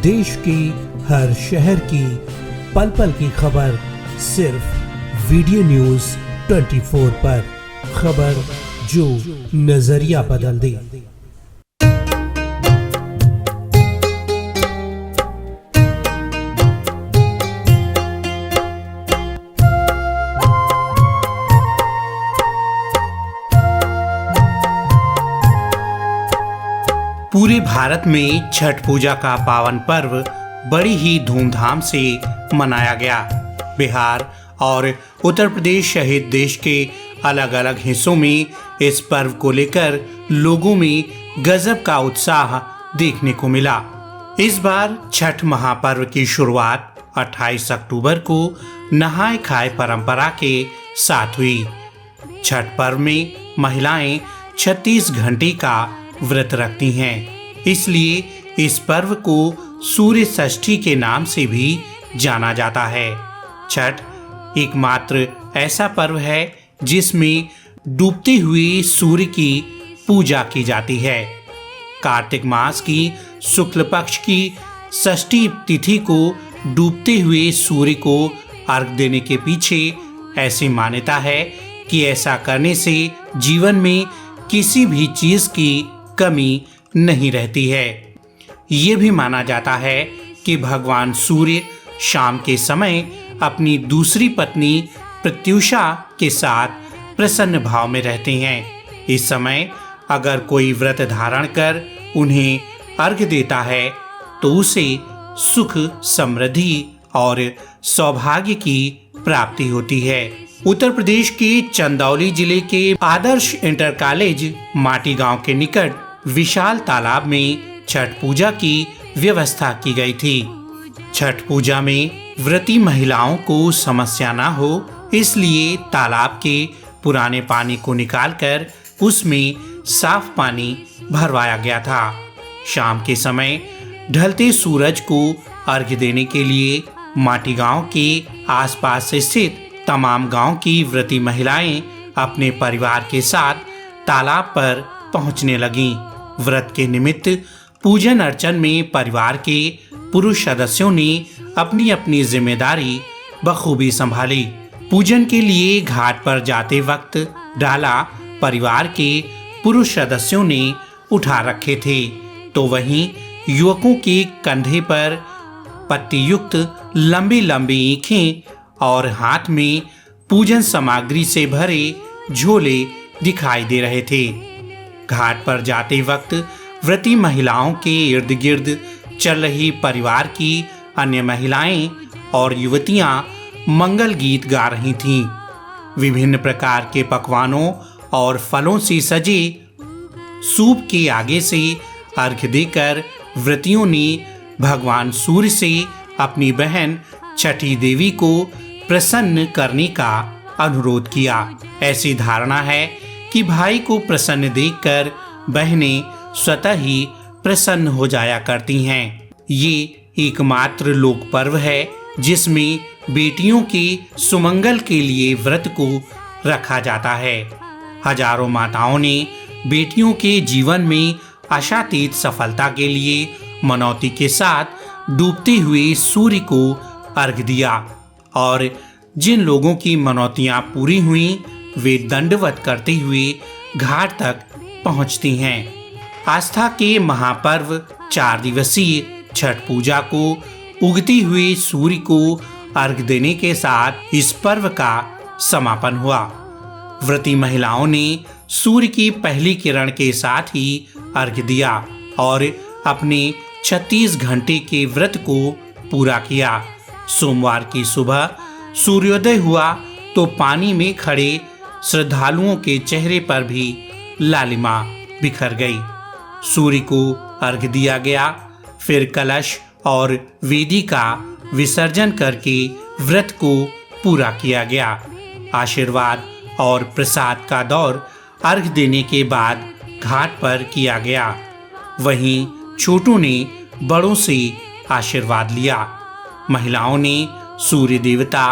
देश की हर शहर की पल पल की खबर सिर्फ वीडियो न्यूज 24 पर। खबर जो नजरिया बदल दे। पूरे भारत में छठ पूजा का पावन पर्व बड़ी ही धूमधाम से मनाया गया। बिहार और उत्तर प्रदेश सहित देश के अलग अलग हिस्सों में इस पर्व को लेकर लोगों में गजब का उत्साह देखने को मिला। इस बार छठ महापर्व की शुरुआत 28 अक्टूबर को नहाय खाए परंपरा के साथ हुई। छठ पर्व में महिलाएं 36 घंटे का व्रत रखती हैं, इसलिए इस पर्व को सूर्य षष्ठी के नाम से भी जाना जाता है। छठ एकमात्र ऐसा पर्व है जिसमें डूबते हुए सूर्य की पूजा की जाती है। कार्तिक मास की शुक्ल पक्ष की षष्ठी तिथि को डूबते हुए सूर्य को अर्घ देने के पीछे ऐसी मान्यता है कि ऐसा करने से जीवन में किसी भी चीज की कमी नहीं रहती है। ये भी माना जाता है कि भगवान सूर्य शाम के समय अपनी दूसरी पत्नी प्रत्युषा के साथ प्रसन्न भाव में रहते हैं। इस समय अगर कोई व्रत धारण कर उन्हें अर्घ्य देता है तो उसे सुख, समृद्धि और सौभाग्य की प्राप्ति होती है। उत्तर प्रदेश के चंदौली जिले के आदर्श इंटर कॉलेज माटी गांव के निकट विशाल तालाब में छठ पूजा की व्यवस्था की गई थी। छठ पूजा में व्रती महिलाओं को समस्या ना हो, इसलिए तालाब के पुराने पानी को निकालकर उसमें साफ पानी भरवाया गया था। शाम के समय ढलते सूरज को अर्घ्य देने के लिए माटी गांव के आसपास स्थित तमाम गांव की व्रती महिलाएं अपने परिवार के साथ तालाब पर पहुंचने लगीं। व्रत के निमित्त पूजन अर्चन में परिवार के पुरुष सदस्यों ने अपनी अपनी जिम्मेदारी बखूबी संभाली। पूजन के लिए घाट पर जाते वक्त डाला परिवार के पुरुष सदस्यों ने उठा रखे थे, तो वहीं युवकों के कंधे पर पत्ती युक्त लंबी लंबी ईखें और हाथ में पूजन सामग्री से भरे झोले दिखाई दे रहे थे। घाट पर जाते वक्त व्रती महिलाओं के इर्द गिर्द चल रही परिवार की अन्य महिलाएं और युवतियां मंगल गीत गा रही थीं। विभिन्न प्रकार के पकवानों और फलों से सजे सूप के आगे से अर्घ्य देकर व्रतियों ने भगवान सूर्य से अपनी बहन छठी देवी को प्रसन्न करने का अनुरोध किया। ऐसी धारणा है कि भाई को प्रसन्न देखकर बहनें स्वतः ही प्रसन्न हो जाया करती हैं। ये एकमात्र लोक पर्व है जिसमें बेटियों के सुमंगल के लिए व्रत को रखा जाता है। हजारों माताओं ने बेटियों के जीवन में आशातीत सफलता के लिए मनौती के साथ डूबते हुए सूर्य को अर्घ्य दिया और जिन लोगों की मनौतियां पूरी हुई वे दंडवत करते हुए घाट तक पहुंचती हैं। आस्था के महापर्व 4 दिवसीय छठ पूजा को उगती हुए सूर्य को अर्घ्य देने के साथ इस पर्व का समापन हुआ। व्रती महिलाओं ने सूर्य की पहली किरण के साथ ही अर्घ्य दिया और अपने 36 घंटे के व्रत को पूरा किया। सोमवार की सुबह सूर्योदय हुआ तो पानी में खड़े श्रद्धालुओं के चेहरे पर भी लालिमा बिखर गई। सूर्य को अर्घ्य दिया गया, फिर कलश और वेदी का विसर्जन करके व्रत को पूरा किया गया। आशीर्वाद और प्रसाद का दौर अर्घ्य देने के बाद घाट पर किया गया। वहीं छोटों ने बड़ों से आशीर्वाद लिया। महिलाओं ने सूर्य देवता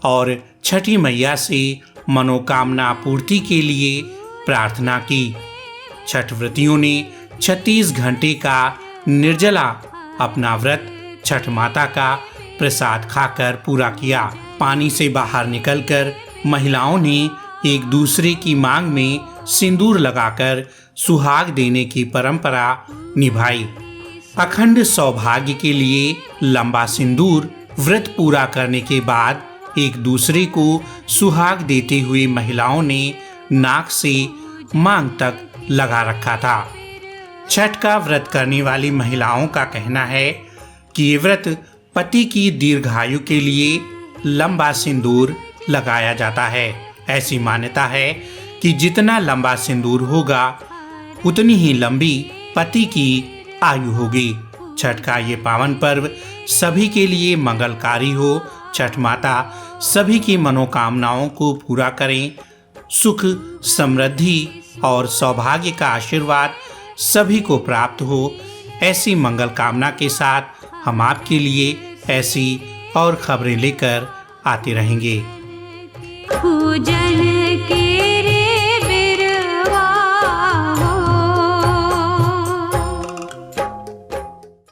और छठी मैया से मनोकामना पूर्ति के लिए प्रार्थना की। छठ व्रतियों ने 36 घंटे का निर्जला अपना व्रत छठ माता का प्रसाद खाकर पूरा किया। पानी से बाहर निकलकर महिलाओं ने एक दूसरे की मांग में सिंदूर लगाकर सुहाग देने की परंपरा निभाई। अखंड सौभाग्य के लिए लंबा सिंदूर व्रत पूरा करने के बाद एक दूसरे को सुहाग देते हुए महिलाओं ने नाक से मांग तक लगा रखा था। छठ का व्रत करने वाली महिलाओं का कहना है कि ये व्रत पति की दीर्घायु के लिए लंबा सिंदूर लगाया जाता है। ऐसी मान्यता है कि जितना लंबा सिंदूर होगा उतनी ही लंबी पति की आयु होगी। छठ का ये पावन पर्व सभी के लिए मंगलकारी हो। छठ माता सभी की मनोकामनाओं को पूरा करें। सुख, समृद्धि और सौभाग्य का आशीर्वाद सभी को प्राप्त हो। ऐसी मंगल कामना के साथ हम आपके लिए ऐसी और खबरें लेकर आते रहेंगे। पूजन